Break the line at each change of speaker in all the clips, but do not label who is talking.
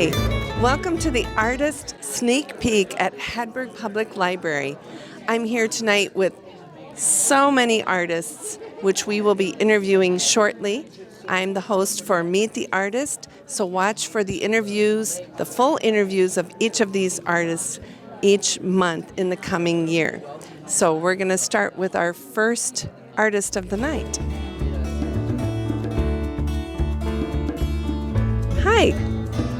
Hi, welcome to the Artist Sneak Peek at Hedberg Public Library. I'm here tonight with so many artists, which we will be interviewing shortly. I'm the host for Meet the Artist, so watch for the interviews, the full interviews of each of these artists each month in the coming year. So we're going to start with our first artist of the night. Hi,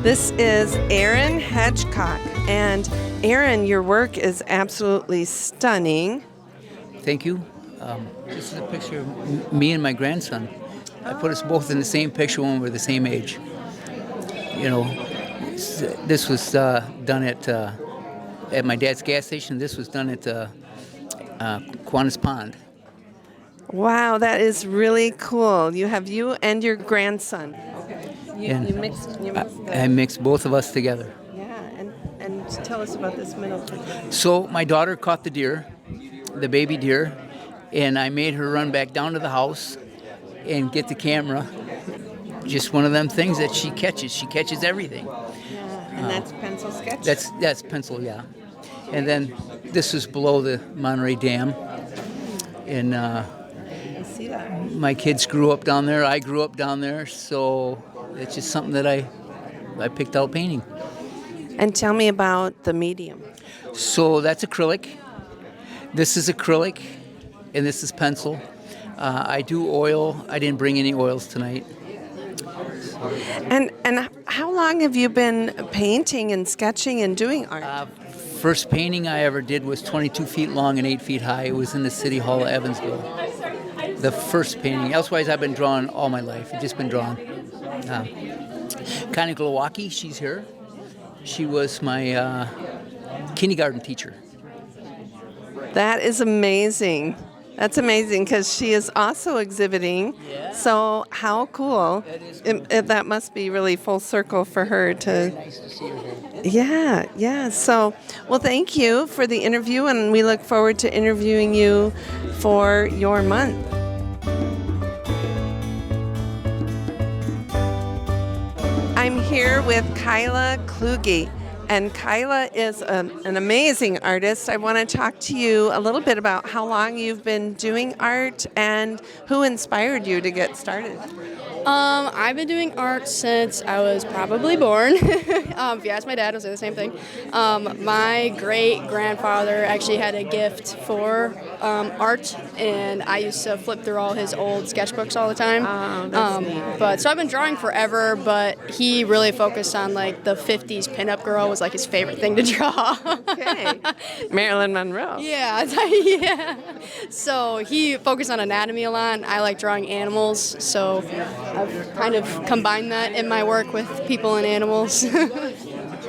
this is Erin Hedgecock, and Erin, your work is absolutely stunning.
Thank you. This is a picture of me and my grandson. I put us both in the same picture when we were the same age. You know, this was done at my dad's gas station. This was done at Kiwanis Pond.
Wow, that is really cool. You have you and your grandson. You mixed
I mixed both of us together.
Yeah, and tell us about this middle picture.
So my daughter caught the deer, the baby deer, and I made her run back down to the house and get the camera. Just one of them things that she catches. She catches everything.
Yeah, and that's pencil sketch?
That's pencil, yeah. And then this is below the Monterey Dam. And
I see that.
my kids grew up down there. I grew up down there, so it's just something that I picked out painting.
And tell me about the medium.
So that's acrylic. This is acrylic, and this is pencil. I do oil. I didn't bring any oils tonight.
And how long have you been painting and sketching and doing art?
First painting I ever did was 22 feet long and 8 feet high. It was in the City Hall of Evansville. The first painting. Elsewise, I've been drawing all my life. I've just been drawing. Connie Glowacki, she's here. She was my kindergarten teacher.
That is amazing. That's amazing because she is also exhibiting.
Yeah.
So how cool.
That is cool.
That must be really full circle for her to...
Nice to see her here.
Yeah. So, well, thank you for the interview, and we look forward to interviewing you for your month. I'm here with Kyla Kluge, and Kyla is an amazing artist. I want to talk to you a little bit about how long you've been doing art and who inspired you to get started.
I've been doing art since I was probably born. If you ask my dad, he'll say the same thing. My great-grandfather actually had a gift for art, and I used to flip through all his old sketchbooks all the time.
Oh, that's neat.
So I've been drawing forever, but he really focused on like the 50s pinup girl was like his favorite thing to draw.
Okay. Marilyn Monroe.
Yeah, yeah. So he focused on anatomy a lot. I like drawing animals, so I've kind of combined that in my work with people and animals.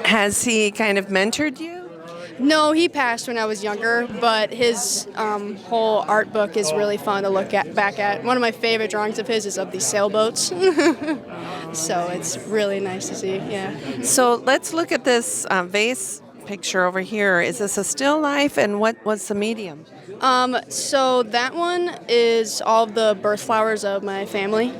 Has he kind of mentored you?
No, he passed when I was younger, but his whole art book is really fun to look back at. One of my favorite drawings of his is of these sailboats. So it's really nice to see, yeah.
So let's look at this vase picture over here. Is this a still life, and what's the medium?
So that one is all of the birth flowers of my family.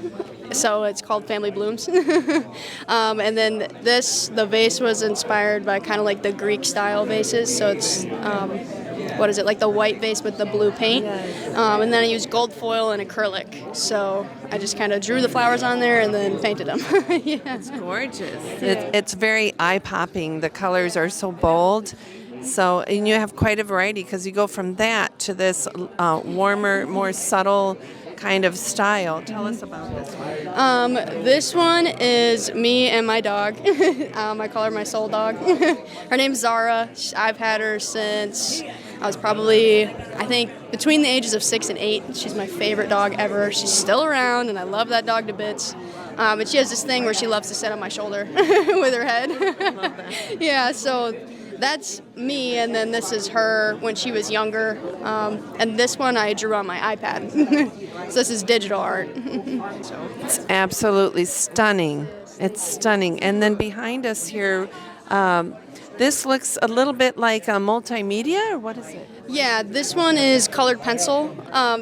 So it's called Family Blooms. And then the vase was inspired by kind of like the Greek style vases. So it's, like the white vase with the blue paint. And then I used gold foil and acrylic. So I just kind of drew the flowers on there and then painted them. Yeah.
It's gorgeous. It's very eye-popping. The colors are so bold. So, and you have quite a variety because you go from that to this warmer, more subtle kind of style. Tell us about this one.
This one is me and my dog. I call her my soul dog. Her name's Zara. I've had her since I was probably, I think, between the ages of 6 and 8. She's my favorite dog ever. She's still around, and I love that dog to bits. But she has this thing where she loves to sit on my shoulder with her head.
I love that.
Yeah, so that's me, and then this is her when she was younger. And this one I drew on my iPad. So this is digital art.
It's absolutely stunning. It's stunning. And then behind us here, this looks a little bit like a multimedia, or what is it?
Yeah, this one is colored pencil.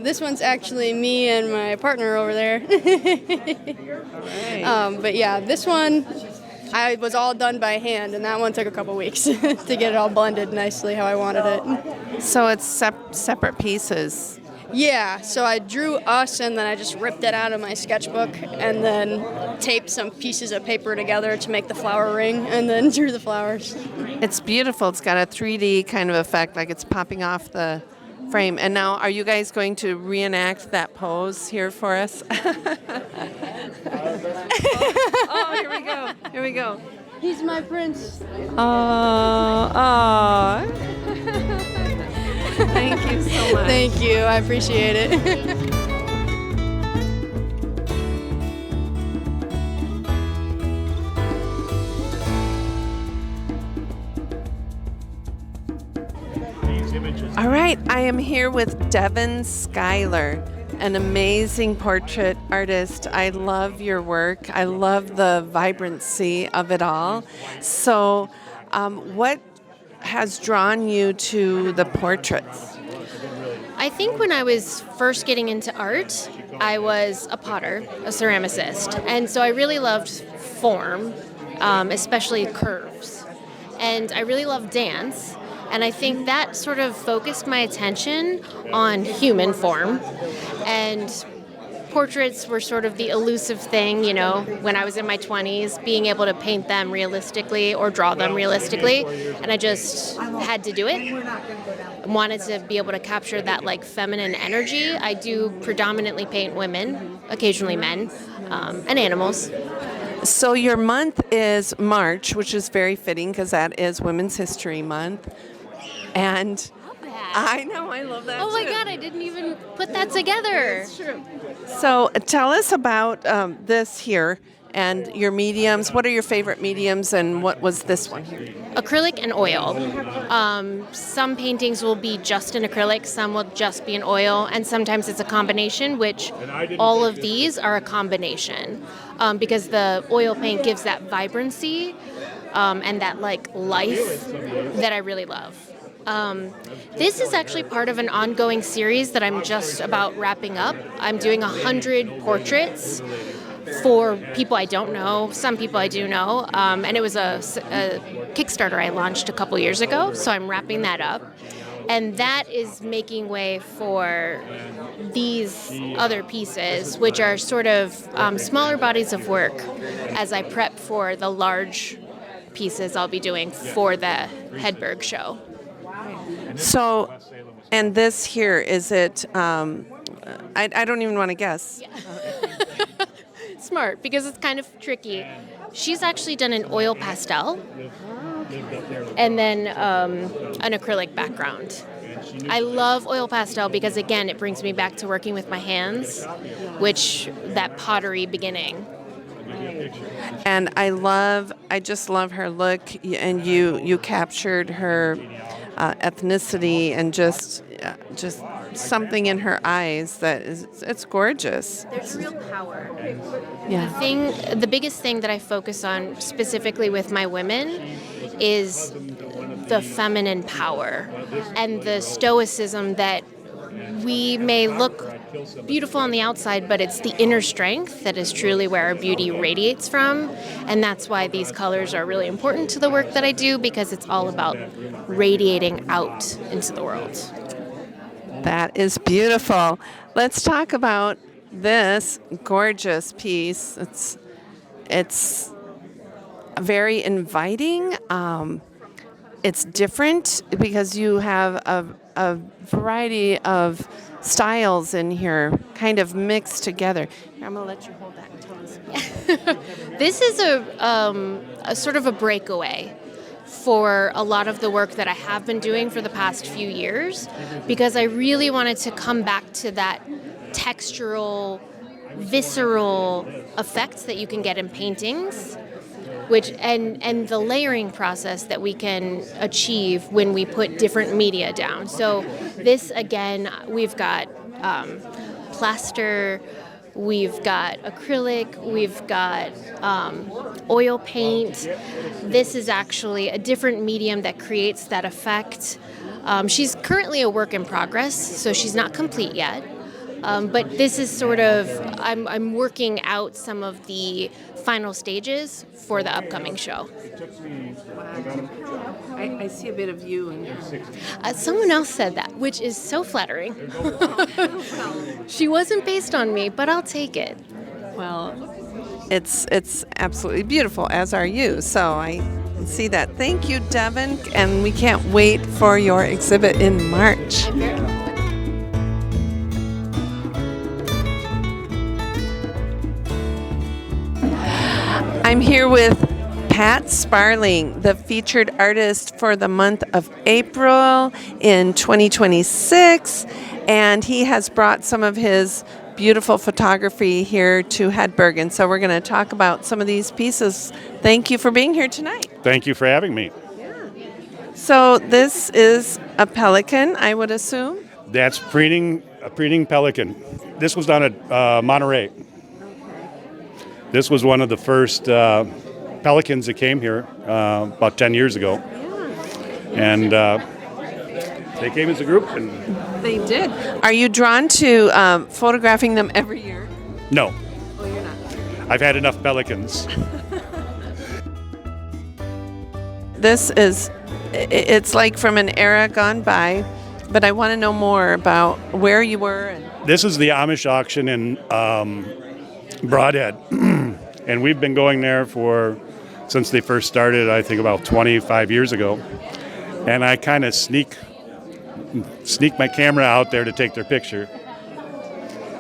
This one's actually me and my partner over there.
Right.
But yeah, this one I was all done by hand, and that one took a couple weeks to get it all blended nicely how I wanted it.
So it's separate pieces.
Yeah, so I drew us, and then I just ripped it out of my sketchbook, and then taped some pieces of paper together to make the flower ring, and then drew the flowers.
It's beautiful. It's got a 3D kind of effect, like it's popping off the frame. And now, are you guys going to reenact that pose here for us? Oh, here we go. Here we go.
He's my prince.
Oh. Thank you so much.
Thank you, I appreciate it.
All right, I am here with Devin Schuyler, an amazing portrait artist. I love your work. I love the vibrancy of it all. So, what has drawn you to the portraits?
I think when I was first getting into art, I was a potter, a ceramicist, and so I really loved form, especially curves. And I really loved dance, and I think that sort of focused my attention on human form. And portraits were sort of the elusive thing, you know, when I was in my 20s, being able to paint them realistically or draw them realistically, and I just had to do it. Wanted to be able to capture that like feminine energy. I do predominantly paint women, occasionally men, and animals.
So your month is March, which is very fitting because that is Women's History Month. And I know, I love that
Oh my
too.
God, I didn't even put that together.
That's true. So tell us about this here and your mediums. What are your favorite mediums, and what was this one here?
Acrylic and oil. Some paintings will be just in acrylic, some will just be in oil, and sometimes it's a combination, which all of these are a combination because the oil paint gives that vibrancy and that like life that I really love. This is actually part of an ongoing series that I'm just about wrapping up. I'm doing 100 portraits for people I don't know, some people I do know, and it was a Kickstarter I launched a couple years ago, so I'm wrapping that up. And that is making way for these other pieces, which are sort of smaller bodies of work as I prep for the large pieces I'll be doing for the Hedberg show.
So, and this here, is it, I don't even want to guess.
Smart, because it's kind of tricky. She's actually done an oil pastel and then an acrylic background. I love oil pastel because, again, it brings me back to working with my hands, which that pottery beginning.
And I just love her look, and you captured her ethnicity and just something in her eyes that it's gorgeous.
There's real power.
Yeah.
The biggest thing that I focus on specifically with my women is the feminine power and the stoicism that we may look beautiful on the outside, but it's the inner strength that is truly where our beauty radiates from. And that's why these colors are really important to the work that I do, because it's all about radiating out into the world.
That is beautiful. Let's talk about this gorgeous piece. It's very inviting. It's different because you have a variety of styles in here, kind of mixed together. Here, I'm gonna let you hold that and tell us.
This is a sort of a breakaway for a lot of the work that I have been doing for the past few years, because I really wanted to come back to that textural, visceral effect that you can get in paintings, which and the layering process that we can achieve when we put different media down. So this, again, we've got plaster, we've got acrylic, we've got oil paint. This is actually a different medium that creates that effect. She's currently a work in progress, so she's not complete yet. But this is sort of, I'm working out some of the final stages for the upcoming show.
I see a bit of you in there.
Someone else said that, which is so flattering. She wasn't based on me, but I'll take it.
Well, it's absolutely beautiful, as are you. So I see that. Thank you, Devin, and we can't wait for your exhibit in March. I'm here with Pat Sparling, the featured artist for the month of April in 2026, and he has brought some of his beautiful photography here to Hedberg, and so we're going to talk about some of these pieces. Thank you for being here tonight.
Thank you for having me.
So this is a pelican, I would assume?
That's a preening pelican. This was done at Monterey. This was one of the first pelicans that came here about 10 years ago. And they came as a group. And
They did. Are you drawn to photographing them every year?
no,
Oh, you're not.
I've had enough pelicans.
This is, it's like from an era gone by, but I want to know more about where you were. And
This is the Amish auction in Broadhead. And we've been going there since they first started, I think about 25 years ago. And I kind of sneak my camera out there to take their picture.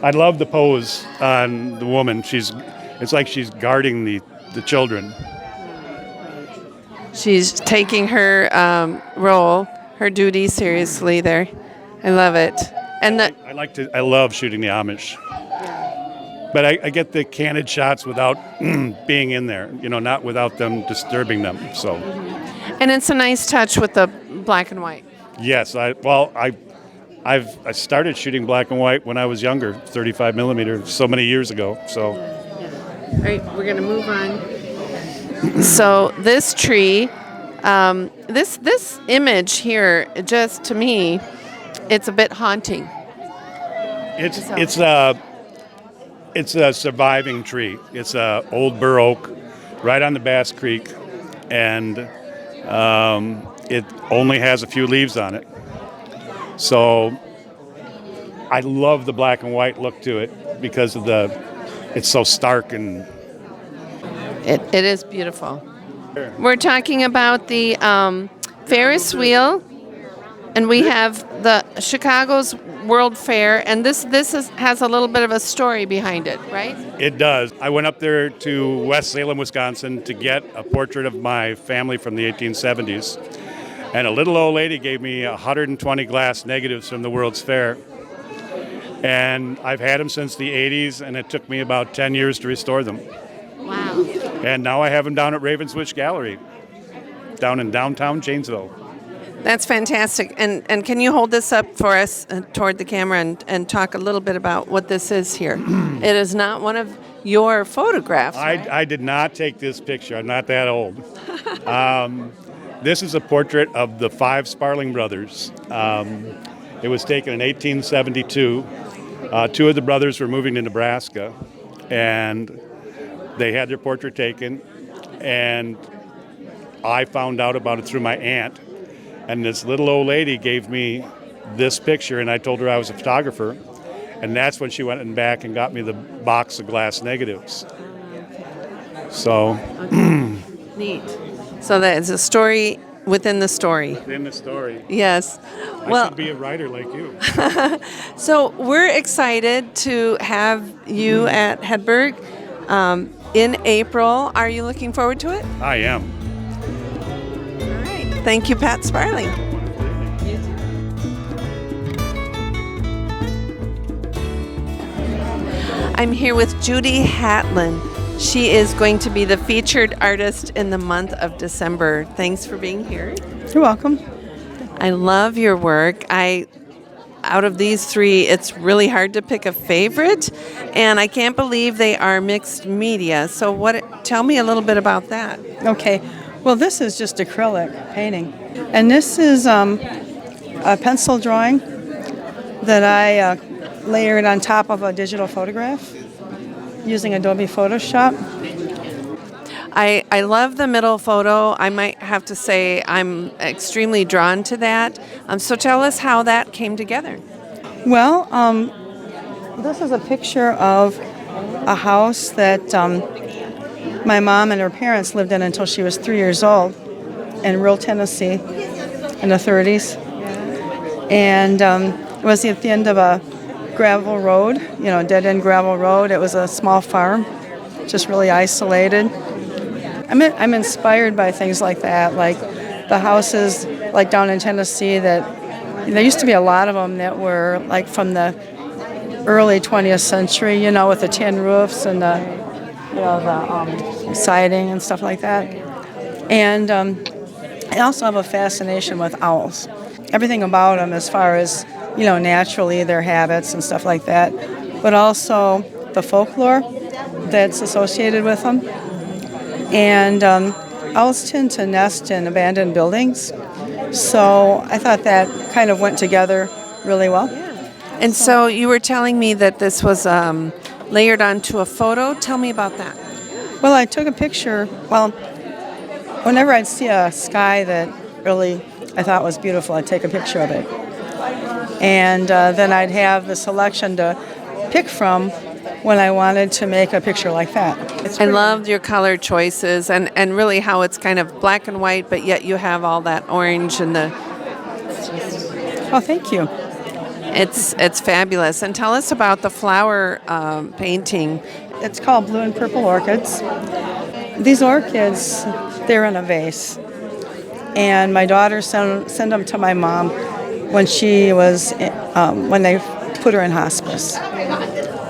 I love the pose on the woman. It's like she's guarding the children.
she's taking her role, her duty seriously there. I love it. And
I love shooting the Amish. But I get the candid shots without being in there, not without them disturbing them. So,
and it's a nice touch with the black and white.
yes, I started shooting black and white when I was younger, 35 millimeter, so many years ago. So,
All right, we're going to move on. So this tree, this image here, just to me, it's a bit haunting.
it's a surviving tree. It's a old bur oak, right on the Bass Creek, and it only has a few leaves on it. So I love the black and white look to it because of it's so stark and.
It is beautiful. We're talking about the Ferris wheel, and we have the Chicago's World Fair, and this has a little bit of a story behind it, right?
It does. I went up there to West Salem, Wisconsin to get a portrait of my family from the 1870s, and a little old lady gave me 120 glass negatives from the World's Fair, and I've had them since the 80s, and it took me about 10 years to restore them.
Wow.
And now I have them down at Ravenswitch Gallery, down in downtown Janesville.
That's fantastic. And can you hold this up for us toward the camera and talk a little bit about what this is here? It is not one of your photographs, right?
I did not take this picture. I'm not that old. This is a portrait of the 5 Sparling brothers. It was taken in 1872. 2 of the brothers were moving to Nebraska, and they had their portrait taken, and I found out about it through my aunt. And this little old lady gave me this picture, and I told her I was a photographer. And that's when she went back and got me the box of glass negatives. So.
Neat. So that is a story within the story.
Within the story.
Yes.
I should be a writer like you.
So we're excited to have you at Hedberg in April. Are you looking forward to it?
I am.
All right. Thank you, Pat Sparling. I'm here with Judy Hatlin. She is going to be the featured artist in the month of December. Thanks for being here.
You're welcome.
I love your work. Out of these 3, it's really hard to pick a favorite, and I can't believe they are mixed media. So tell me a little bit about that.
Okay. Well, this is just acrylic painting. And this is a pencil drawing that I layered on top of a digital photograph using Adobe Photoshop.
I love the middle photo. I might have to say I'm extremely drawn to that. So tell us how that came together.
Well, this is a picture of a house that my mom and her parents lived in until she was 3 years old in rural Tennessee in the 30s. And it was at the end of a gravel road, dead-end gravel road. It was a small farm, just really isolated. I'm inspired by things like that, like the houses like down in Tennessee that there used to be a lot of them that were like from the early 20th century, with the tin roofs and the siding and stuff like that. And I also have a fascination with owls. Everything about them as far as, naturally their habits and stuff like that, but also the folklore that's associated with them. And owls tend to nest in abandoned buildings, so I thought that kind of went together really well.
And so you were telling me that this was layered onto a photo. Tell me about that.
Well, I took a picture, whenever I'd see a sky that really I thought was beautiful, I'd take a picture of it. And then I'd have the selection to pick from when I wanted to make a picture like that.
I loved your color choices and really how it's kind of black and white, but yet you have all that orange and the...
Oh, thank you.
It's fabulous. And tell us about the flower painting.
It's called Blue and Purple Orchids. These orchids, they're in a vase. And my daughter sent them to my mom when she was, when they put her in hospice.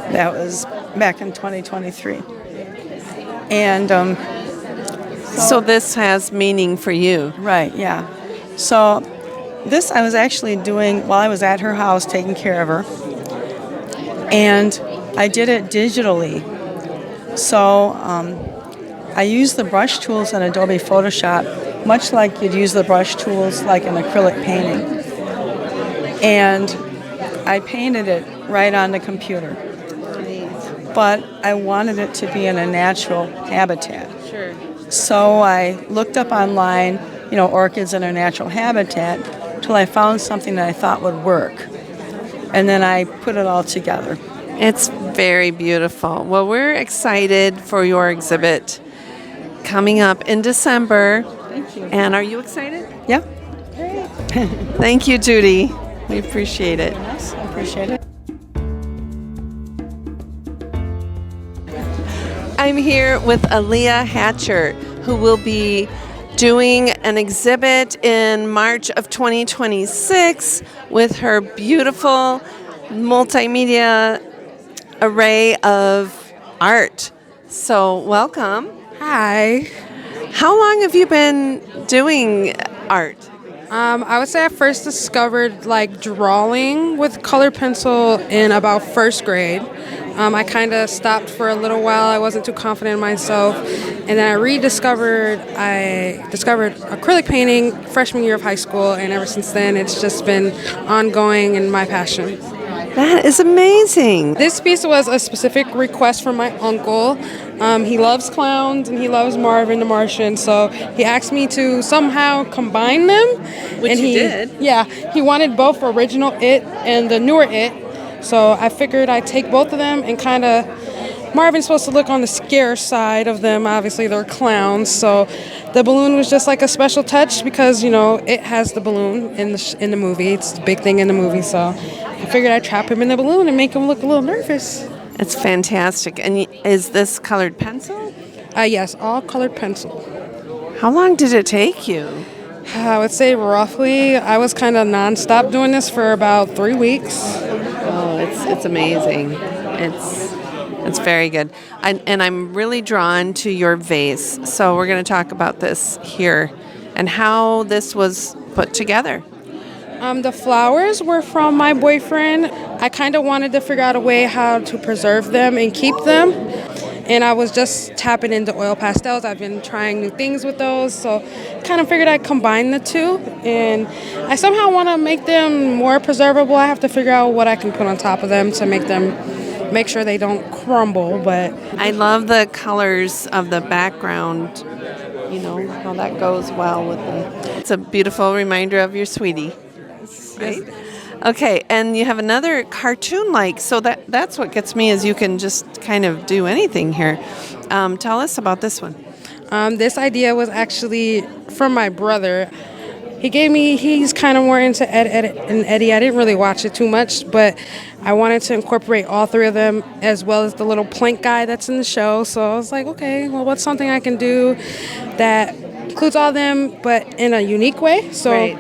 That was back in 2023. And
so this has meaning for you.
Right, yeah. So this I was actually doing while I was at her house taking care of her. And I did it digitally. So I used the brush tools in Adobe Photoshop, much like you'd use the brush tools like an acrylic painting. And I painted it right on the computer. But I wanted it to be in a natural habitat.
Sure.
So I looked up online, orchids in a natural habitat, till I found something that I thought would work. And then I put it all together.
It's very beautiful. Well, we're excited for your exhibit coming up in December.
Thank you.
And are you excited?
Yeah.
Thank you, Judy. We appreciate it.
Yes, I appreciate it.
I'm here with Aaliyah Hatcher, who will be doing an exhibit in March of 2026 with her beautiful multimedia array of art. So welcome.
Hi.
How long have you been doing art?
I would say I first discovered drawing with colored pencil in about first grade. I kind of stopped for a little while. I wasn't too confident in myself. And then I discovered acrylic painting freshman year of high school. And ever since then, it's just been ongoing and my passion.
That is amazing.
This piece was a specific request from my uncle. He loves clowns and he loves Marvin the Martian, so he asked me to somehow combine them.
Which
and
you did.
Yeah, he wanted both original It and the newer It, so I figured I'd take both of them and kind of... Marvin's supposed to look on the scare side of them. Obviously, they're clowns, so the balloon was just like a special touch because, it has the balloon in the movie. It's the big thing in the movie, so I figured I'd trap him in the balloon and make him look a little nervous.
It's fantastic. And is this colored pencil?
Yes, all colored pencil.
How long did it take you?
I would say roughly, I was kind of nonstop doing this for about 3 weeks.
Oh, it's amazing. It's very good. And I'm really drawn to your vase. So we're going to talk about this here and how this was put together.
The flowers were from my boyfriend. I kind of wanted to figure out a way how to preserve them and keep them. and I was just tapping into oil pastels. I've been trying new things with those, so kind of figured I'd combine the two, and I somehow want to make them more preservable. I have to figure out what I can put on top of them to make sure they don't crumble. But
I love the colors of the background, you know, how that goes well with them. It's a beautiful reminder of your sweetie, right? Okay, and you have another cartoon-like, so that's what gets me is you can just kind of do anything here. Tell us about this one.
This idea was actually from my brother. He's kind of more into Ed and Eddie. I didn't really watch it too much, but I wanted to incorporate all three of them as well as the little plank guy that's in the show. So I was like, okay, well, what's something I can do that includes all of them, but in a unique way? So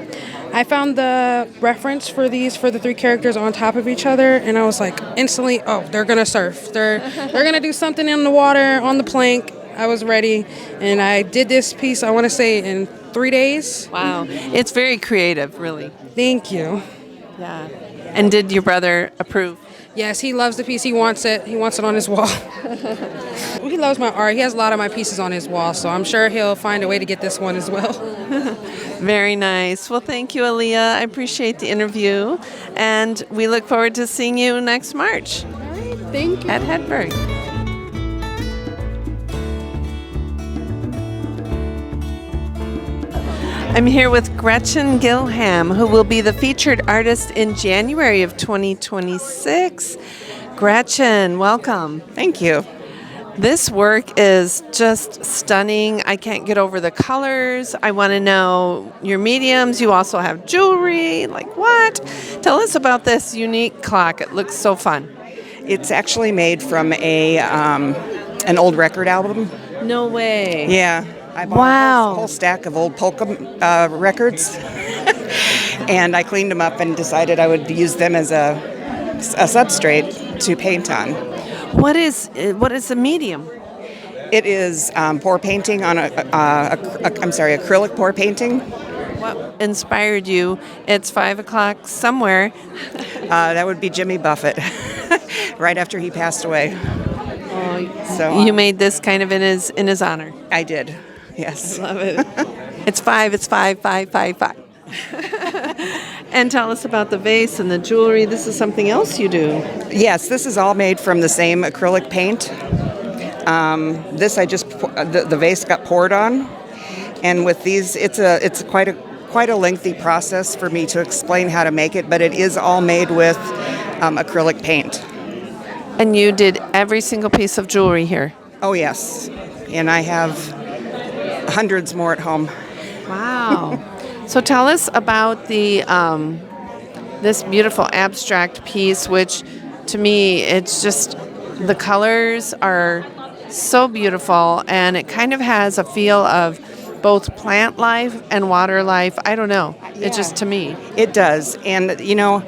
I found the reference for the three characters on top of each other, and I was like, instantly, oh, they're gonna surf. They're gonna do something in the water on the plank. I was ready, and I did this piece, I want to say, in 3 days.
Wow. It's very creative, really.
Thank you.
Yeah. And did your brother approve?
Yes, he loves the piece. He wants it. He wants it on his wall. He loves my art. He has a lot of my pieces on his wall, so I'm sure he'll find a way to get this one as well.
Very nice. Well, thank you, Aaliyah. I appreciate the interview, and we look forward to seeing you next March.
All right, thank you.
At Hedberg. I'm here with Gretchen Gilham, who will be the featured artist in January of 2026. Gretchen, welcome.
Thank you.
This work is just stunning. I can't get over the colors. I want to know your mediums. You also have jewelry. Like what? Tell us about this unique clock. It looks so fun.
It's actually made from an old record album.
No way.
Yeah. I bought a whole stack of old polka records, and I cleaned them up and decided I would use them as a substrate to paint on.
What is the medium?
It is pour painting on acrylic pour painting.
What inspired you? It's 5 o'clock somewhere.
That would be Jimmy Buffett, right after he passed away.
Oh,
so
you made this kind of in his honor.
I did. Yes.
I love it. It's 5. It's 5, 5, 5, 5. And tell us about the vase and the jewelry. This is something else you do.
Yes, this is all made from the same acrylic paint. This I just the vase got poured on, and with these, it's quite a lengthy process for me to explain how to make it. But it is all made with acrylic paint.
And you did every single piece of jewelry here.
Oh yes, and I have hundreds more at home.
Wow. So tell us about the this beautiful abstract piece, which to me, it's just, the colors are so beautiful, and it kind of has a feel of both plant life and water life. I don't know.
Yeah.
It just, to me.
It does. And, you know,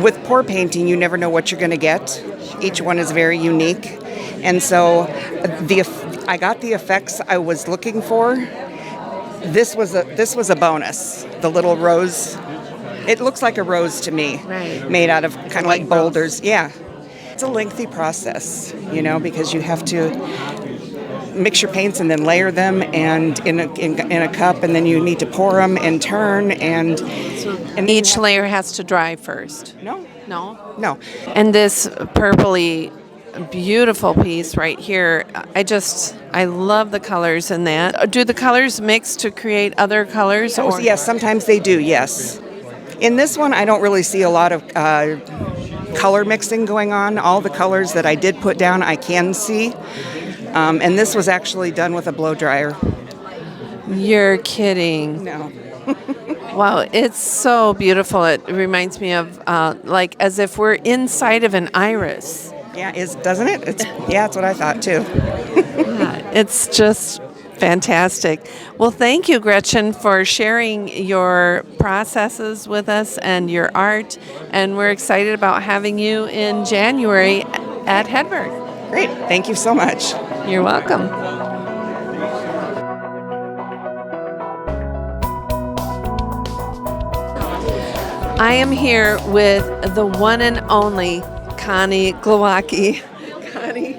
with pour painting, you never know what you're going to get. Each one is very unique. And so I got the effects I was looking for. This was a bonus. The little rose, it looks like a rose to me,
right,
made out of kind of like boulders. Rose. Yeah, it's a lengthy process, you know, because you have to mix your paints and then layer them and in a cup, and then you need to pour them and turn and
each layer has to dry first.
No.
And this purpley beautiful piece right here. I love the colors in that. Do the colors mix to create other colors?
Oh, yes, sometimes they do, yes. In this one, I don't really see a lot of color mixing going on. All the colors that I did put down, I can see. And this was actually done with a blow dryer.
You're kidding.
No.
Wow, it's so beautiful. It reminds me of like as if we're inside of an iris.
Yeah, doesn't it? It's what I thought too.
Yeah, it's just fantastic. Well, thank you, Gretchen, for sharing your processes with us and your art. And we're excited about having you in January at Hedberg.
Great. Thank you so much.
You're welcome. I am here with the one and only Connie Glowacki. Connie,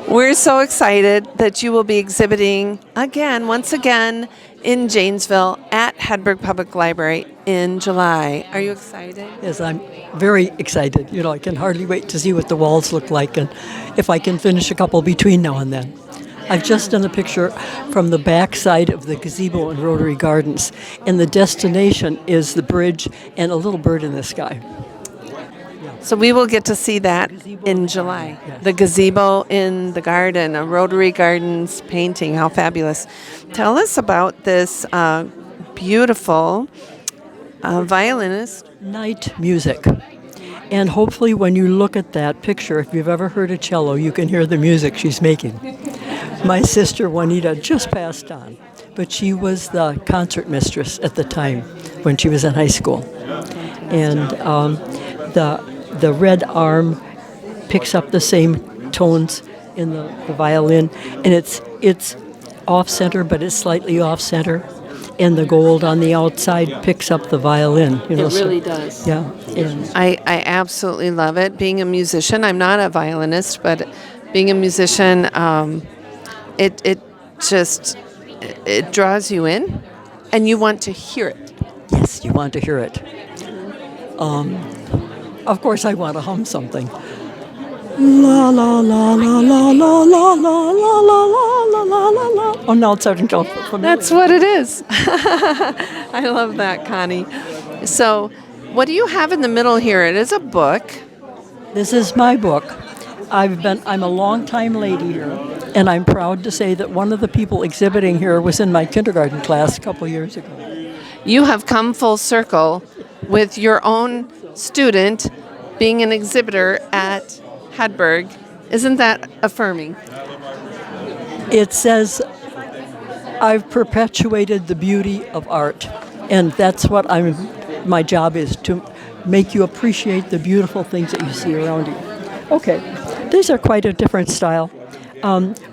We're so excited that you will be exhibiting again, once again, in Janesville at Hedberg Public Library in July. Are you excited?
Yes, I'm very excited. You know, I can hardly wait to see what the walls look like and if I can finish a couple between now and then. I've just done a picture from the back side of the gazebo in Rotary Gardens, and the destination is the bridge and a little bird in the sky.
So we will get to see that in July. The gazebo in the garden, a Rotary Gardens painting. How fabulous. Tell us about this beautiful violinist.
Night music. And hopefully when you look at that picture, if you've ever heard a cello, you can hear the music she's making. My sister Juanita just passed on, but she was the concert mistress at the time when she was in high school. And the red arm picks up the same tones in the violin, and it's off center, but it's slightly off center. And the gold on the outside picks up the violin. You know,
It really does.
Yeah. And
I absolutely love it. Being a musician, I'm not a violinist, but being a musician, it draws you in, and you want to hear it.
yes, you want to hear it. Of course, I want to hum something. La la la la la la la la la la la la la la. Oh, now it's starting to familiar.
That's what it is. I love that, Connie. So, what do you have in the middle here? It is a book.
This is my book. I'm a long-time lady here, and I'm proud to say that one of the people exhibiting here was in my kindergarten class a couple years ago.
You have come full circle with your own student being an exhibitor at Hedberg. Isn't that affirming?
It says, I've perpetuated the beauty of art, and that's what my job is, to make you appreciate the beautiful things that you see around you. Okay, these are quite a different style.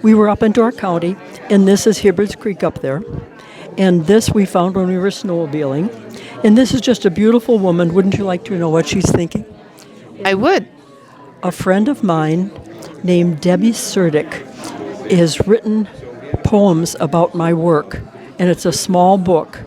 We were up in Door County, and this is Hibbard's Creek up there. And this we found when we were snowmobiling. And this is just a beautiful woman. Wouldn't you like to know what she's thinking?
I would.
A friend of mine named Debbie Surdick has written poems about my work, and it's a small book.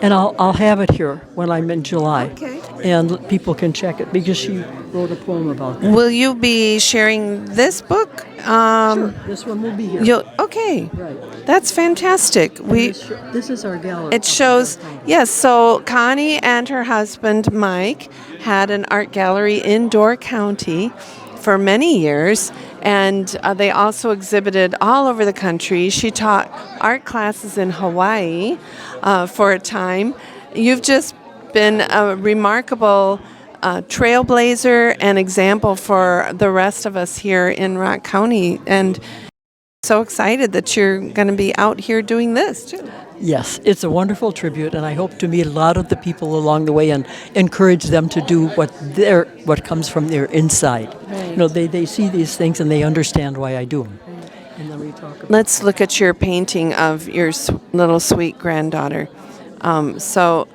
And I'll have it here when I'm in July.
Okay.
And people can check it because she wrote a poem about that.
Will you be sharing this book?
Sure, this one will be here.
Okay.
Right.
That's fantastic.
This is our gallery.
It shows, yes, so Connie and her husband Mike had an art gallery in Door County for many years, and they also exhibited all over the country. She taught art classes in Hawaii for a time. You've just been a remarkable trailblazer and example for the rest of us here in Rock County, and so excited that you're going to be out here doing this too.
Yes, it's a wonderful tribute, and I hope to meet a lot of the people along the way and encourage them to do what comes from their inside. Right. You know, they see these things and they understand why I do them. And then we talk about
Let's look at your painting of your little sweet granddaughter. So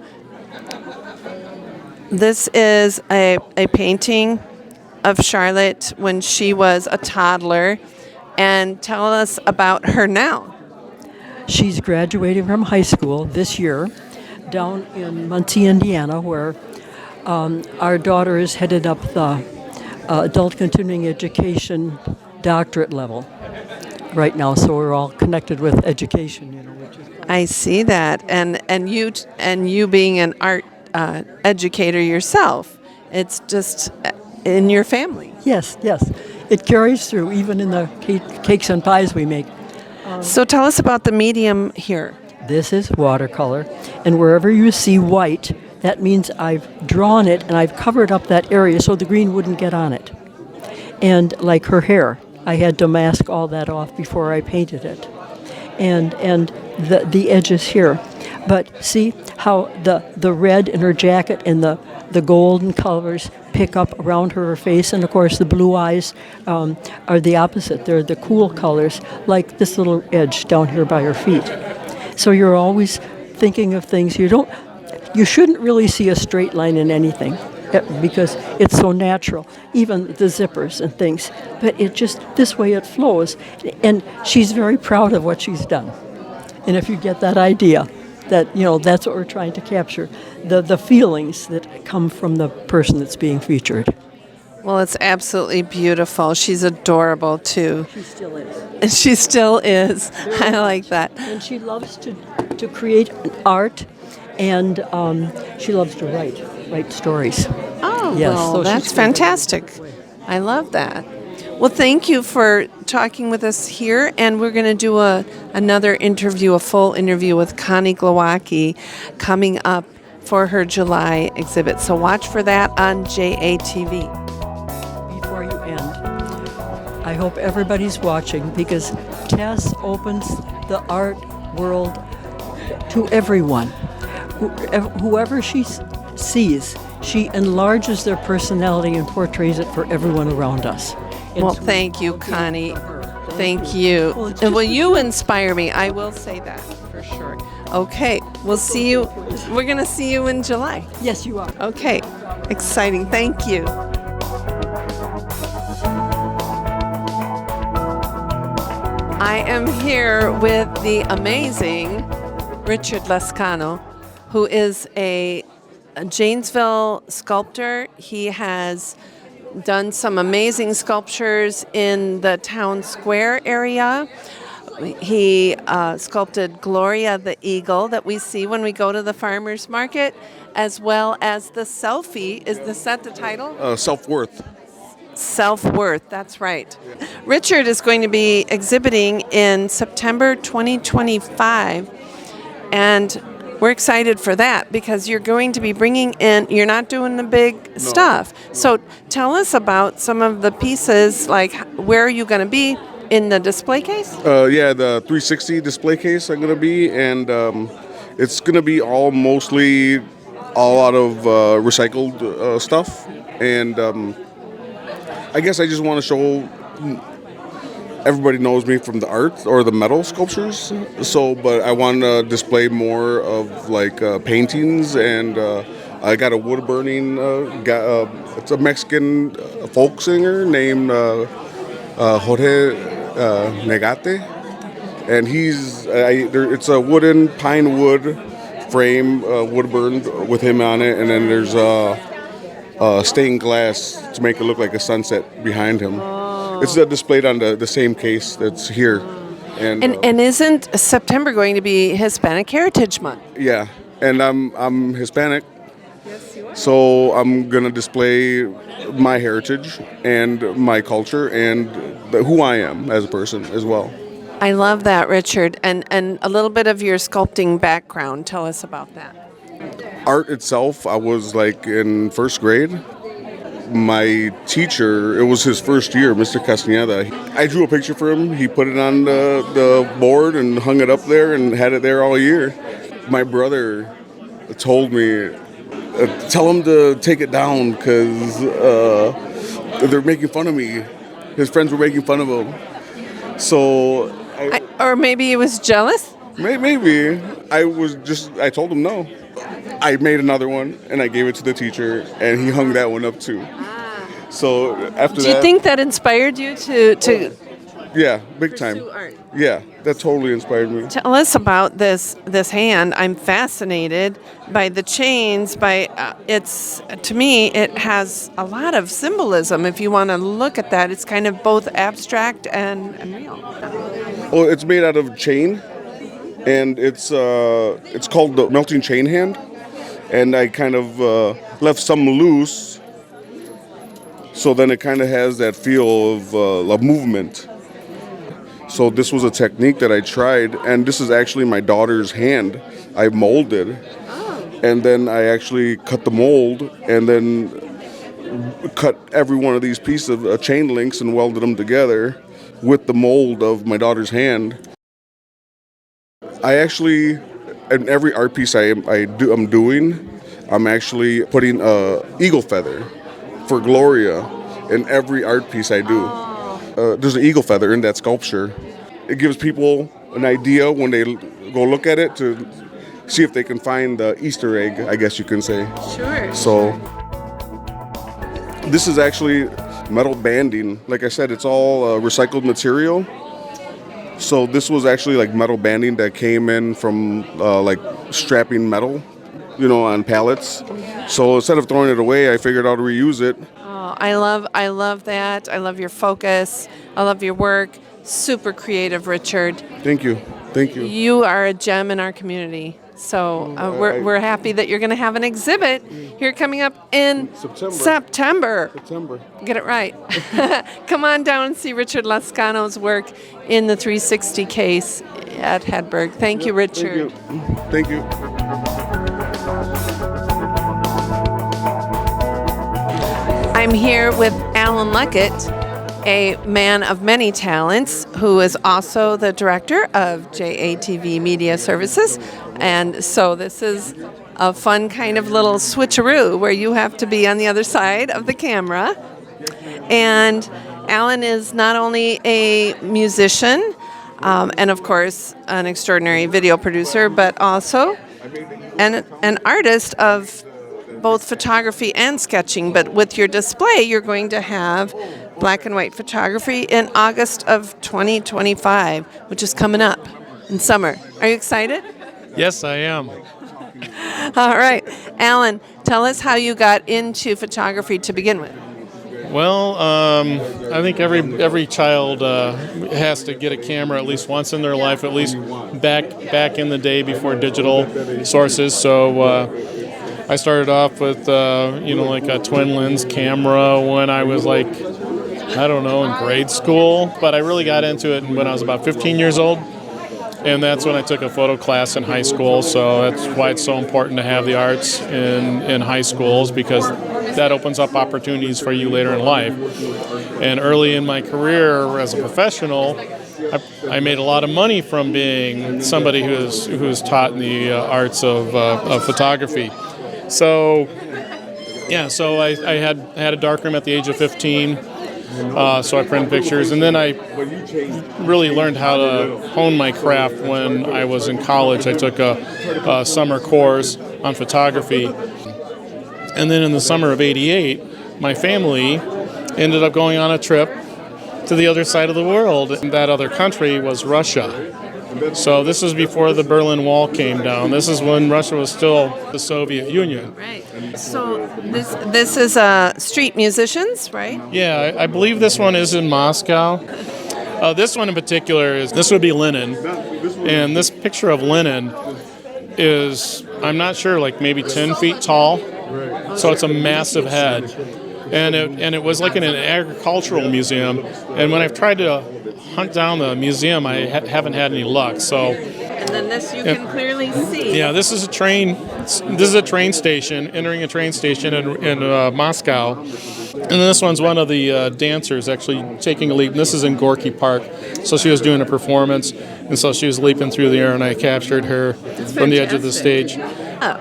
this is a painting of Charlotte when she was a toddler. And tell us about her now.
She's graduating from high school this year down in Muncie, Indiana, where our daughter is headed up the adult continuing education doctorate level right now. So we're all connected with education, you know. Which is
I see that, and you being an art educator yourself, it's just in your family.
Yes. It carries through even in the cakes and pies we make.
So tell us about the medium here.
This is watercolor, and wherever you see white, that means I've drawn it and I've covered up that area so the green wouldn't get on it. And like her hair, I had to mask all that off before I painted it. And the edges here. But see how the red in her jacket and the golden colors pick up around her face, and of course the blue eyes are the opposite. They're the cool colors, like this little edge down here by her feet. So you're always thinking of things you shouldn't really see a straight line in anything. because it's so natural, even the zippers and things. But it just, this way it flows. And she's very proud of what she's done. And if you get that idea, that, that's what we're trying to capture, the feelings that come from the person that's being featured.
Well, it's absolutely beautiful. She's adorable, too.
She still is.
And she still is. I like that.
And she loves to create art, and she loves to write stories.
Oh,
yes,
well,
so
that's fantastic. I love that. Well, thank you for talking with us here, and we're going to do another interview, a full interview with Connie Glowacki coming up for her July exhibit. So watch for that on JATV.
Before you end, I hope everybody's watching, because Tess opens the art world to everyone. Whoever she sees, she enlarges their personality and portrays it for everyone around us.
Well, thank you, Connie. Thank you. Well, you inspire me. I will say that for sure. Okay, we'll see you. We're going to see you in July.
Yes, you are.
Okay, exciting. Thank you. I am here with the amazing Richard Lascano, who is a Janesville sculptor. He has done some amazing sculptures in the town square area. He sculpted Gloria the eagle that we see when we go to the farmers market, as well as the selfie. Is that the title?
Self-worth.
Self-worth, that's right. Richard is going to be exhibiting in September 2025, and we're excited for that because you're going to be bringing in, you're not doing the big stuff. So tell us about some of the pieces, like where are you going to be in the display case?
Yeah, the 360 display case I'm going to be, and it's going to be mostly all out of recycled stuff. And I guess I just want to show everybody knows me from the art or the metal sculptures. But I want to display more of like paintings, and I got a wood burning. It's a Mexican folk singer named Jorge Negate, and it's a wooden pine wood frame, wood burned with him on it, and then there's stained glass to make it look like a sunset behind him. It's displayed on the same case that's here. And
isn't September going to be Hispanic Heritage Month?
Yeah, and I'm Hispanic.
Yes, you are.
So I'm gonna display my heritage and my culture and who I am as a person as well.
I love that, Richard. And a little bit of your sculpting background. Tell us about that.
Art itself, I was like in first grade. My teacher, it was his first year, Mr. Castaneda. I drew a picture for him. He put it on the board and hung it up there and had it there all year. My brother told me, tell him to take it down because they're making fun of me. His friends were making fun of him. So...
or maybe he was jealous?
Maybe. I told him no. I made another one, and I gave it to the teacher, and he hung that one up too. So after that...
Do you think that inspired you to
yeah, big time.
pursue art?
Yeah, that totally inspired me.
Tell us about this hand. I'm fascinated by the chains. To me, it has a lot of symbolism. If you want to look at that, it's kind of both abstract and real.
Well, it's made out of chain, and it's called the melting chain hand. And I kind of left some loose, so then it kind of has that feel of movement. So this was a technique that I tried, and this is actually my daughter's hand. I molded, and then I actually cut the mold, and then cut every one of these pieces of chain links and welded them together with the mold of my daughter's hand. I actually, in every art piece I'm doing, I'm actually putting a eagle feather for Gloria in every art piece I do. There's an eagle feather in that sculpture. It gives people an idea when they go look at it to see if they can find the Easter egg, I guess you can say.
Sure.
So This is actually metal banding. Like I said, it's all recycled material. So this was actually like metal banding that came in from like strapping metal, on pallets. So instead of throwing it away, I figured out to reuse it.
Oh, I love that. I love your focus. I love your work. Super creative, Richard.
Thank you.
You are a gem in our community. So we're happy that you're going to have an exhibit here coming up in September. Get it right. Come on down and see Richard Lascano's work in the 360 case at Hedberg. Thank you, Richard.
Thank you.
I'm here with Alan Luckett, a man of many talents who is also the director of JATV Media Services. And so this is a fun kind of little switcheroo where you have to be on the other side of the camera. And Alan is not only a musician and, of course, an extraordinary video producer, but also an artist of both photography and sketching. But with your display, you're going to have black and white photography in August of 2025, which is coming up in summer. Are you excited?
Yes, I am.
All right. Alan, tell us how you got into photography to begin with.
Well, I think every child has to get a camera at least once in their life, at least back in the day before digital sources. So I started off with like a twin lens camera when I was like, I don't know, in grade school. But I really got into it when I was about 15 years old. And that's when I took a photo class in high school. So that's why it's so important to have the arts in high schools, because that opens up opportunities for you later in life. And early in my career as a professional, I made a lot of money from being somebody who's taught in the arts of photography. So, yeah, so I had a darkroom at the age of 15. So I printed pictures, and then I really learned how to hone my craft when I was in college. I took a summer course on photography, and then in the summer of '88, my family ended up going on a trip to the other side of the world, and that other country was Russia. So this is before the Berlin Wall came down. This is when Russia was still the Soviet Union.
Right. So this is street musicians, right?
Yeah, I believe this one is in Moscow. This one in particular this would be Lenin. And this picture of Lenin is, I'm not sure, like maybe 10 feet tall. So it's a massive head. And it was like in an agricultural museum. And when I've tried to hunt down the museum, I haven't had any luck. So,
and then this you can clearly see.
Yeah, this is a train. This is a train station, entering a train station in Moscow. And then this one's one of the dancers actually taking a leap. And this is in Gorky Park. So she was doing a performance, and so she was leaping through the air, and I captured her from the edge of the stage.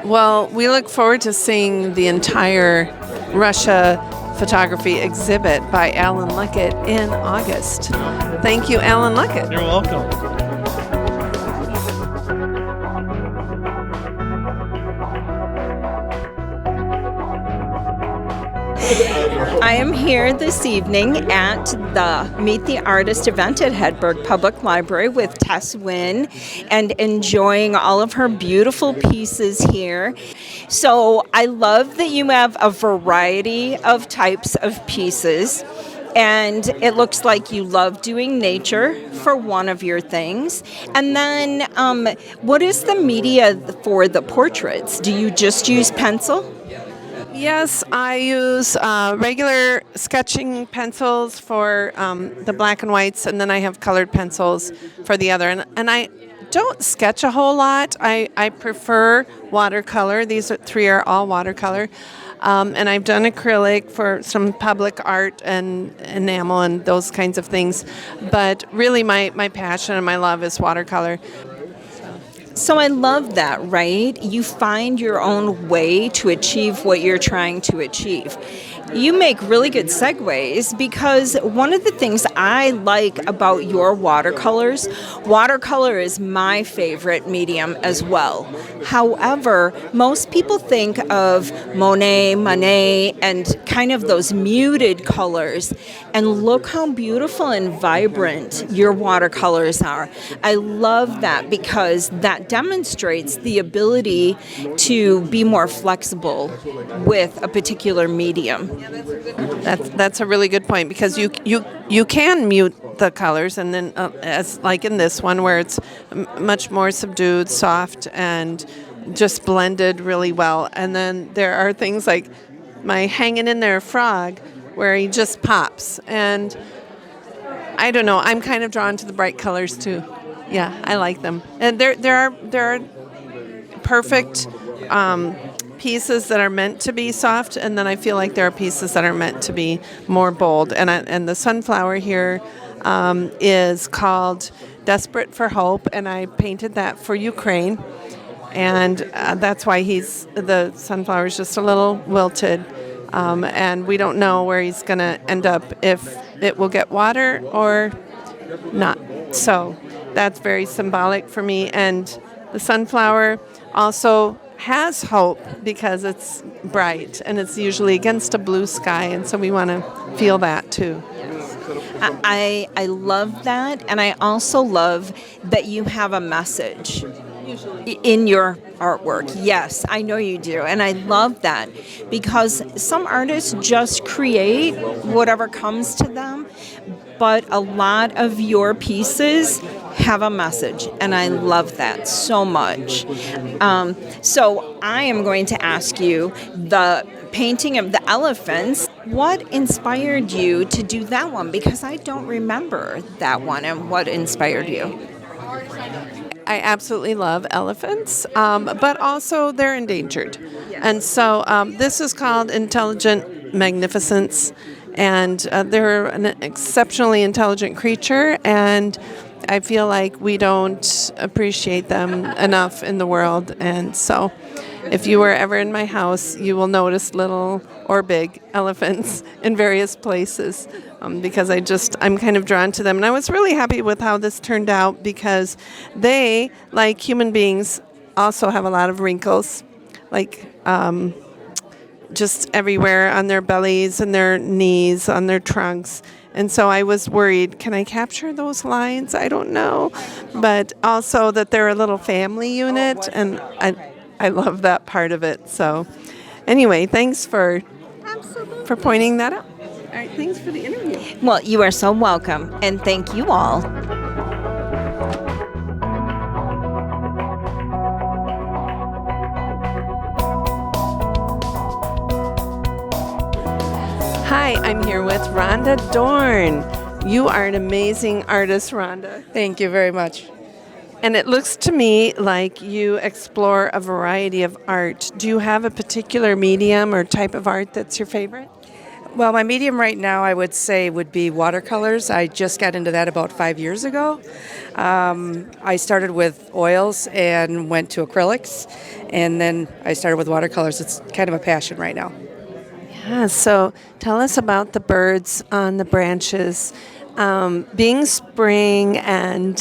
Well, we look forward to seeing the entire Russia photography exhibit by Alan Luckett in August. Thank you, Alan Luckett.
You're welcome.
I am here this evening at the Meet the Artist event at Hedberg Public Library with Teresa Nguyen and enjoying all of her beautiful pieces here. So I love that you have a variety of types of pieces. And it looks like you love doing nature for one of your things. And then what is the media for the portraits? Do you just use pencil?
Yes, I use regular sketching pencils for the black and whites, and then I have colored pencils for the other. And I don't sketch a whole lot. I prefer watercolor. These three are all watercolor. And I've done acrylic for some public art and enamel and those kinds of things. But really my passion and my love is watercolor.
So I love that, right? You find your own way to achieve what you're trying to achieve. you make really good segues, because one of the things I like about your watercolors, watercolor is my favorite medium as well. However, most people think of Monet, and kind of those muted colors, and look how beautiful and vibrant your watercolors are. I love that because that demonstrates the ability to be more flexible with a particular medium.
That's a really good point, because you can mute the colors, and then as like in this one where it's much more subdued, soft, and just blended really well. And then there are things like my hanging in there frog where he just pops, and I don't know, I'm kind of drawn to the bright colors too. Yeah, I like them. And there are perfect pieces that are meant to be soft, and then I feel like there are pieces that are meant to be more bold. And the sunflower here is called Desperate for Hope, and I painted that for Ukraine. And that's why the sunflower is just a little wilted. And we don't know where he's going to end up, if it will get water or not. So that's very symbolic for me. And the sunflower also has hope because it's bright, and it's usually against a blue sky, and so we want to feel that too.
I love that, and I also love that you have a message in your artwork. Yes, I know you do, and I love that, because some artists just create whatever comes to them, but a lot of your pieces have a message, and I love that so much. So I am going to ask you, the painting of the elephants, what inspired you to do that one? Because I don't remember that one, and what inspired you?
I absolutely love elephants, but also they're endangered. And so this is called Intelligent Magnificence, and they're an exceptionally intelligent creature, and I feel like we don't appreciate them enough in the world. And so if you were ever in my house, you will notice little or big elephants in various places, because I'm kind of drawn to them. And I was really happy with how this turned out, because they, like human beings, also have a lot of wrinkles, like just everywhere on their bellies and their knees, on their trunks. And so I was worried, can I capture those lines? I don't know. But also that they're a little family unit, and I love that part of it. So anyway, thanks for pointing that out. All right, thanks for the interview.
Well, you are so welcome, and thank you all.
Hi, I'm here with Rhonda Dorn. You are an amazing artist, Rhonda.
Thank you very much.
And it looks to me like you explore a variety of art. Do you have a particular medium or type of art that's your favorite?
Well, my medium right now, I would say, would be watercolors. I just got into that about 5 years ago. I started with oils and went to acrylics, and then I started with watercolors. It's kind of a passion right now.
Yeah, so tell us about the birds on the branches. Being spring and,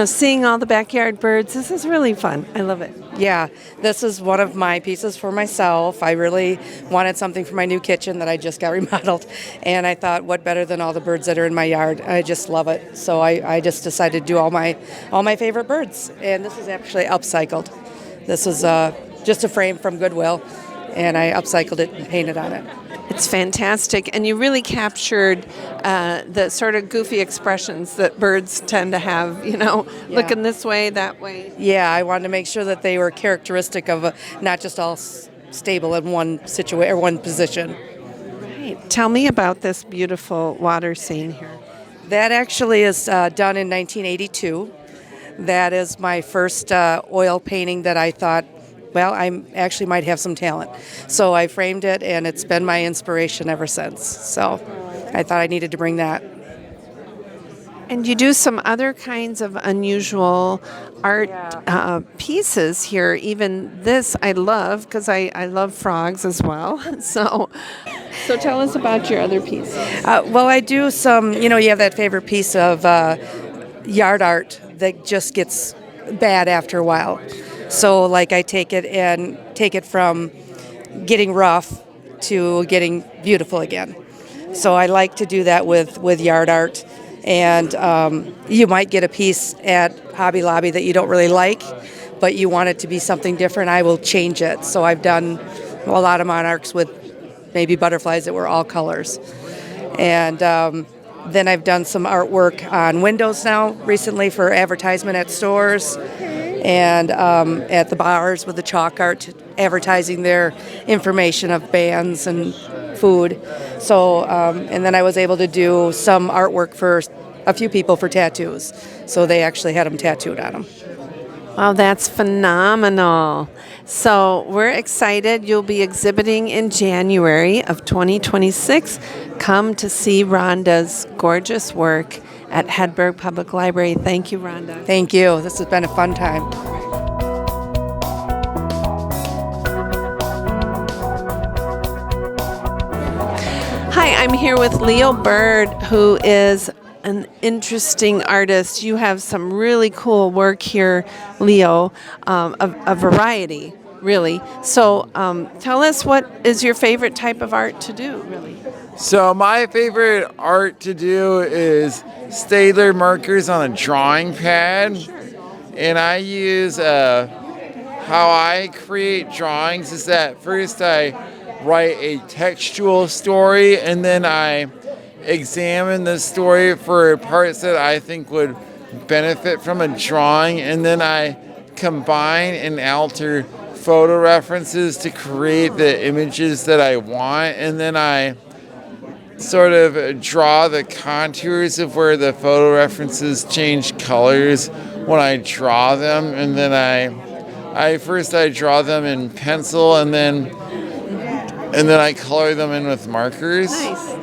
seeing all the backyard birds, this is really fun. I love it.
Yeah, this is one of my pieces for myself. I really wanted something for my new kitchen that I just got remodeled, and I thought, what better than all the birds that are in my yard? I just love it. So I just decided to do all my favorite birds, and this is actually upcycled. This is just a frame from Goodwill, and I upcycled it and painted on it.
It's fantastic, and you really captured the sort of goofy expressions that birds tend to have, looking this way, that way.
Yeah, I wanted to make sure that they were characteristic of not just all stable in one situation or one position.
Right. Tell me about this beautiful water scene here.
That actually is done in 1982. That is my first oil painting that I thought, well, I actually might have some talent. So I framed it, and it's been my inspiration ever since. So I thought I needed to bring that.
And you do some other kinds of unusual art pieces here. Even this I love, because I love frogs as well. So So tell us about your other piece.
Well, I do some, you have that favorite piece of yard art that just gets bad after a while. So like I take it from getting rough to getting beautiful again. So I like to do that with yard art. And you might get a piece at Hobby Lobby that you don't really like, but you want it to be something different. I will change it. So I've done a lot of monarchs with maybe butterflies that were all colors. And then I've done some artwork on windows now recently for advertisement at stores and at the bars with the chalk art advertising their information of bands and food. So, and then I was able to do some artwork for a few people for tattoos. So they actually had them tattooed on them.
Wow, that's phenomenal. So we're excited. You'll be exhibiting in January of 2026. Come to see Rhonda's gorgeous work at Hedberg Public Library. Thank you, Rhonda.
Thank you. This has been a fun time.
Hi, I'm here with Leo Bird, who is an interesting artist. You have some really cool work here, Leo, a variety, really. So tell us, what is your favorite type of art to do, really?
So my favorite art to do is Staedtler markers on a drawing pad. And I use, how I create drawings is that first I write a textual story and then I examine the story for parts that I think would benefit from a drawing, and then I combine and alter photo references to create the images that I want, and then I sort of draw the contours of where the photo references change colors when I draw them, and then I first draw them in pencil and then I color them in with markers.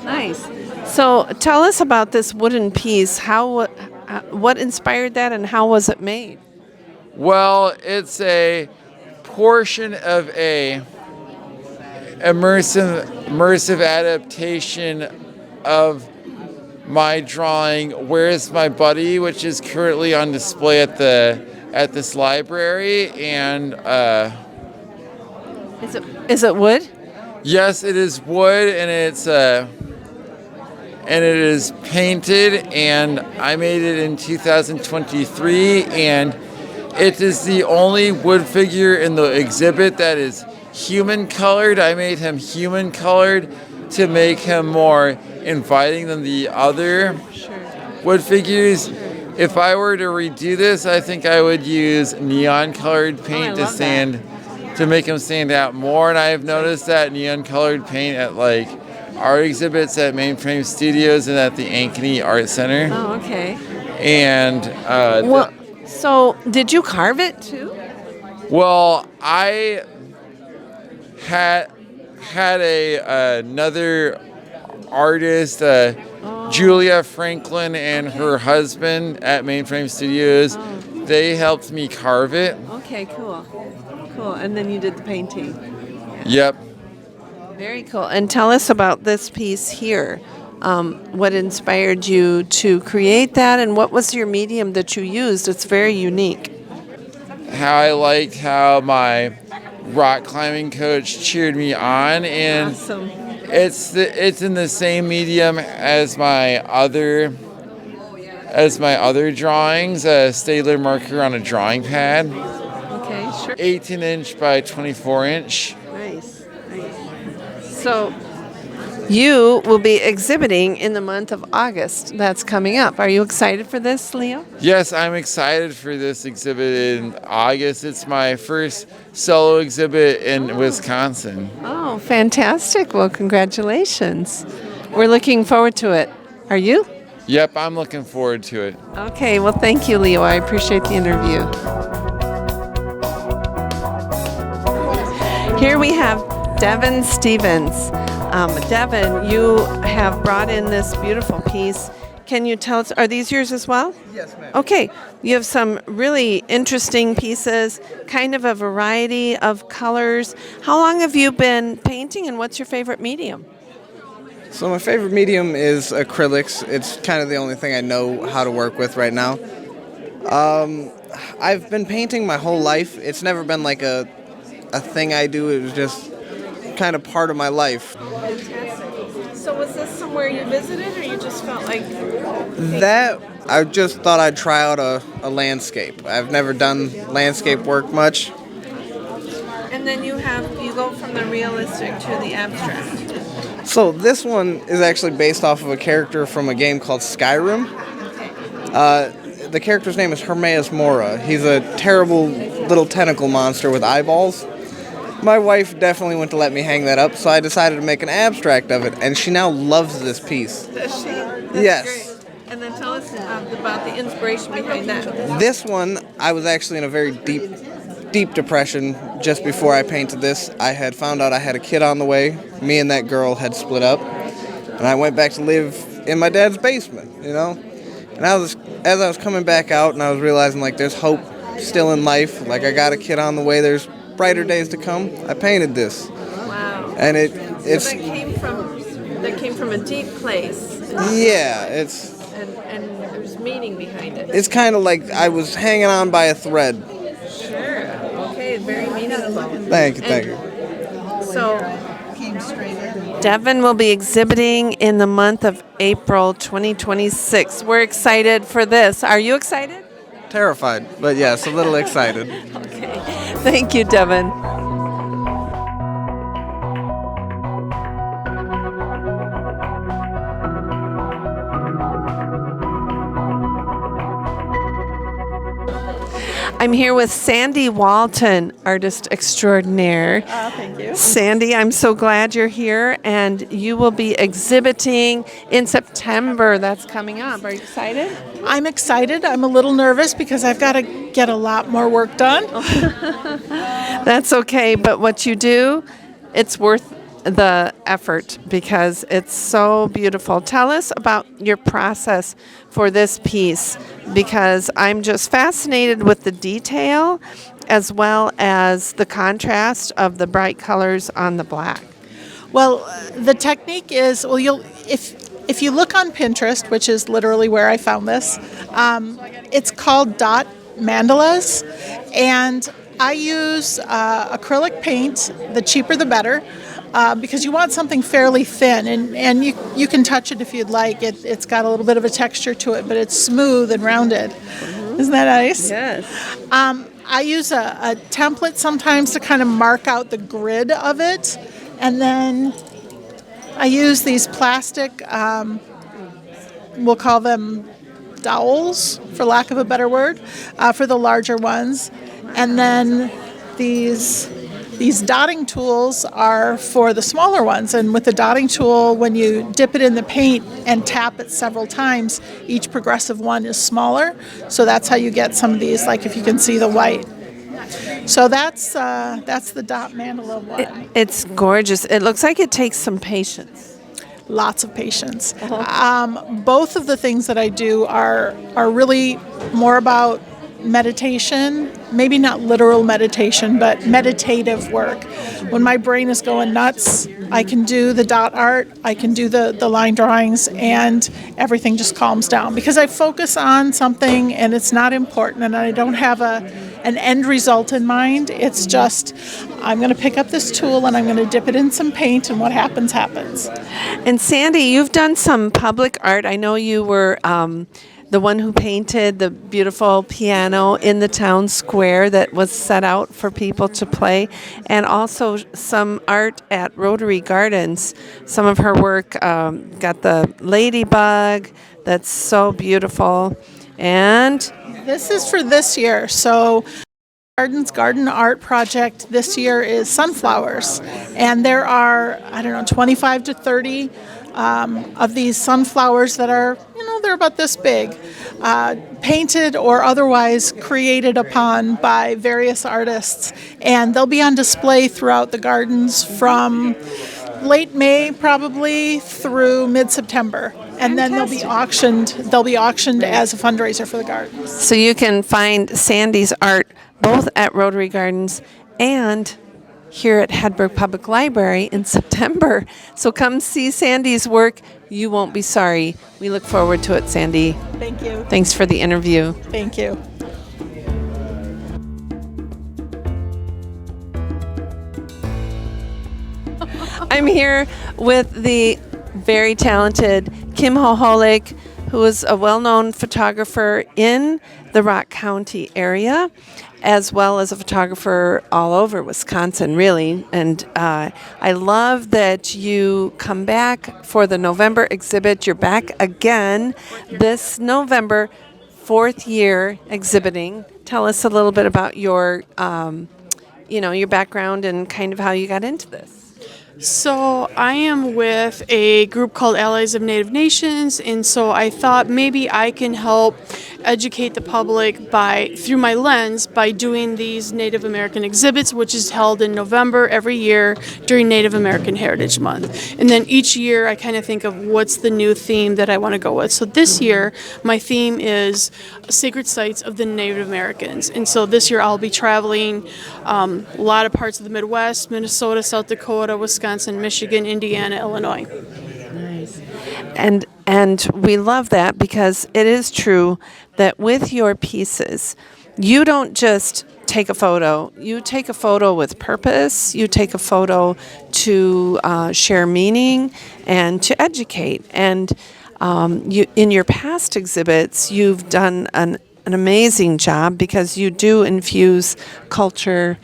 Nice. So tell us about this wooden piece. What inspired that, and how was it made?
Well, it's a portion of a immersive adaptation of my drawing "Where's My Buddy," which is currently on display at this library. And
is it wood?
Yes, it is wood, and it is painted, and I made it in 2023, and it is the only wood figure in the exhibit that is human colored. I made him human colored to make him more inviting than the other wood figures. If I were to redo this, I think I would use neon colored paint to make him stand out more, and I've noticed that neon colored paint at art exhibits at Mainframe Studios and at the Ankeny Art Center.
Oh, okay.
And
so did you carve it too?
Well, I had another artist, Julia Franklin, and her husband at Mainframe Studios. They helped me carve it.
Okay, cool. And then you did the painting.
Yep.
Very cool. And tell us about this piece here. What inspired you to create that, and what was your medium that you used? It's very unique.
How I liked how my rock climbing coach cheered me on, and
awesome.
It's in the same medium as my other drawings, a Staedtler marker on a drawing pad.
Okay, sure.
18-inch by 24-inch.
Nice. So you will be exhibiting in the month of August. That's coming up. Are you excited for this, Leo?
Yes, I'm excited for this exhibit in August. It's my first solo exhibit in Wisconsin.
Oh, fantastic. Well, congratulations. We're looking forward to it. Are you?
Yep, I'm looking forward to it.
Okay, well, thank you, Leo. I appreciate the interview. Here we have Devin Stevens. Devin, you have brought in this beautiful piece. Can you tell us, are these yours as well?
Yes, ma'am.
Okay, you have some really interesting pieces, kind of a variety of colors. How long have you been painting, and what's your favorite medium?
So my favorite medium is acrylics. It's kind of the only thing I know how to work with right now. I've been painting my whole life. It's never been like a thing I do. It was just kind of part of my life.
Fantastic. So was this somewhere you visited, or you just felt like...
That, I just thought I'd try out a landscape. I've never done landscape work much.
And then you go from the realistic to the abstract.
So this one is actually based off of a character from a game called Skyrim. The character's name is Hermaeus Mora. He's a terrible little tentacle monster with eyeballs. My wife definitely went to let me hang that up, so I decided to make an abstract of it, and she now loves this piece.
Does she? That's
Yes.
Great. And then tell us about the inspiration behind that.
This one, I was actually in a very deep depression just before I painted this. I had found out I had a kid on the way. Me and that girl had split up, and I went back to live in my dad's basement, you know? And as I was coming back out and I was realizing like there's hope still in life, like I got a kid on the way, there's brighter days to come, I painted this.
Wow.
And
that came from a deep place.
Yeah,
and there's meaning behind it.
it's kind of like I was hanging on by a thread.
Sure. Okay, very meaningful.
Thank you.
So, Devin will be exhibiting in the month of April 2026. We're excited for this. Are you excited?
Terrified, but yes, a little excited.
Okay. Thank you, Devin. I'm here with Sandy Walton, artist extraordinaire.
Thank you.
Sandy, I'm so glad you're here, and you will be exhibiting in September. That's coming up. Are you excited?
I'm excited. I'm a little nervous because I've got to get a lot more work done.
That's okay, but what you do, it's worth the effort because it's so beautiful. Tell us about your process for this piece, because I'm just fascinated with the detail as well as the contrast of the bright colors on the black.
Well, the technique is, if you look on Pinterest, which is literally where I found this, it's called dot mandalas, and I use acrylic paint, the cheaper the better, because you want something fairly thin, and you can touch it if you'd like. It's got a little bit of a texture to it, but it's smooth and rounded. Mm-hmm. Isn't that nice?
Yes.
I use a template sometimes to kind of mark out the grid of it, and then I use these plastic, we'll call them dowels, for lack of a better word, for the larger ones. And then these dotting tools are for the smaller ones. And with the dotting tool, when you dip it in the paint and tap it several times, each progressive one is smaller. So that's how you get some of these, like if you can see the white. So that's the dot mandala one.
It's gorgeous. It looks like it takes some patience.
Lots of patience. Both of the things that I do are really more about meditation, maybe not literal meditation, but meditative work. When my brain is going nuts, I can do the dot art, I can do the line drawings, and everything just calms down because I focus on something and it's not important and I don't have an end result in mind. It's just, I'm going to pick up this tool and I'm going to dip it in some paint, and what happens, happens.
And Sandy, you've done some public art. I know you were the one who painted the beautiful piano in the town square that was set out for people to play, and also some art at Rotary Gardens. Some of her work got the ladybug, that's so beautiful. And
this is for this year. So Gardens Garden Art Project this year is sunflowers, and there are 25 to 30 of these sunflowers that are, they're about this big, painted or otherwise created upon by various artists, and they'll be on display throughout the gardens from late May probably through mid-September, and then they'll be auctioned as a fundraiser for the gardens.
So you can find Sandy's art both at Rotary Gardens and here at Hedberg Public Library in September. So come see Sandy's work. You won't be sorry. We look forward to it, Sandy.
Thank you.
Thanks for the interview.
Thank you.
I'm here with the very talented Kim Hoholik, who is a well-known photographer in the Rock County area, as well as a photographer all over Wisconsin, really. And I love that you come back for the November exhibit. You're back again this November, 4th year exhibiting. Tell us a little bit about your, your background and kind of how you got into this.
So I am with a group called Allies of Native Nations, and so I thought maybe I can help educate the public through my lens by doing these Native American exhibits, which is held in November every year during Native American Heritage Month. And then each year I kind of think of what's the new theme that I want to go with. So this year my theme is sacred sites of the Native Americans. And so this year I'll be traveling a lot of parts of the Midwest, Minnesota, South Dakota, Wisconsin, Michigan, Indiana, Illinois.
Nice. And we love that because it is true that with your pieces, you don't just take a photo. You take a photo with purpose. You take a photo to share meaning and to educate. And in your past exhibits, you've done an amazing job because you do infuse culture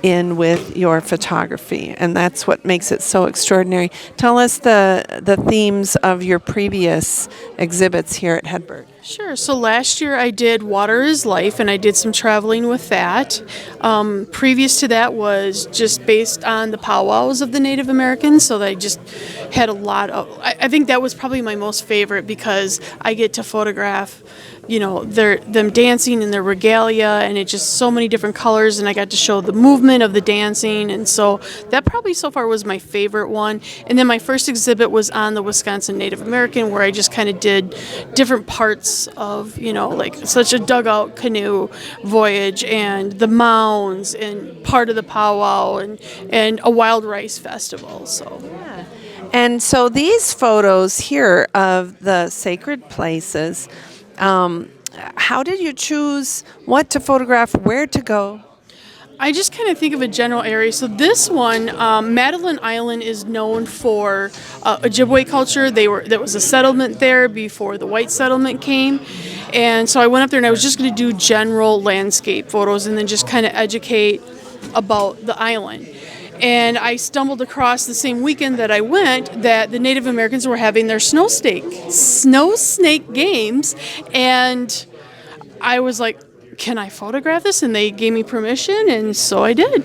in with your photography, and that's what makes it so extraordinary. Tell us the themes of your previous exhibits here at Hedberg.
Sure. So last year I did Water is Life, and I did some traveling with that. Previous to that was just based on the powwows of the Native Americans, so I just had a lot of, I think that was probably my most favorite because I get to photograph them dancing in their regalia, and it's just so many different colors, and I got to show the movement of the dancing, and so that probably so far was my favorite one. And then my first exhibit was on the Wisconsin Native American, where I just kind of did different parts of, like such a dugout canoe voyage and the mounds and part of the powwow and a wild rice festival. So
yeah. And so these photos here of the sacred places, how did you choose what to photograph, where to go?
I just kind of think of a general area. So this one, Madeline Island is known for Ojibwe culture. There was a settlement there before the white settlement came. And so I went up there and I was just going to do general landscape photos and then just kind of educate about the island. And I stumbled across the same weekend that I went that the Native Americans were having their snow snake games, and I was like, can I photograph this? And they gave me permission, and so I did.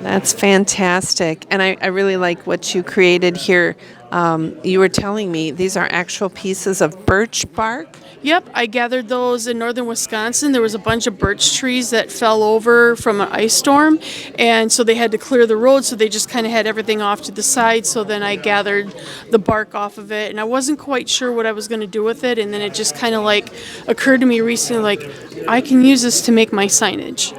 That's fantastic. And I really like what you created here. You were telling me these are actual pieces of birch bark.
Yep, I gathered those in northern Wisconsin. There was a bunch of birch trees that fell over from an ice storm, and so they had to clear the road, so they just kind of had everything off to the side. So then I gathered the bark off of it, and I wasn't quite sure what I was going to do with it, and then it just kind of like occurred to me recently, like, I can use this to make my signage.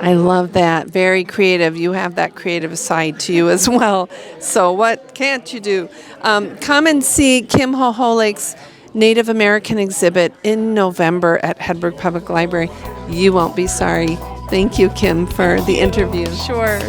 I love that. Very creative. You have that creative side to you as well. So what can't you do? Come and see Kim Hoholik's Native American exhibit in November at Hedberg Public Library. You won't be sorry. Thank you, Kim, for the interview.
Sure.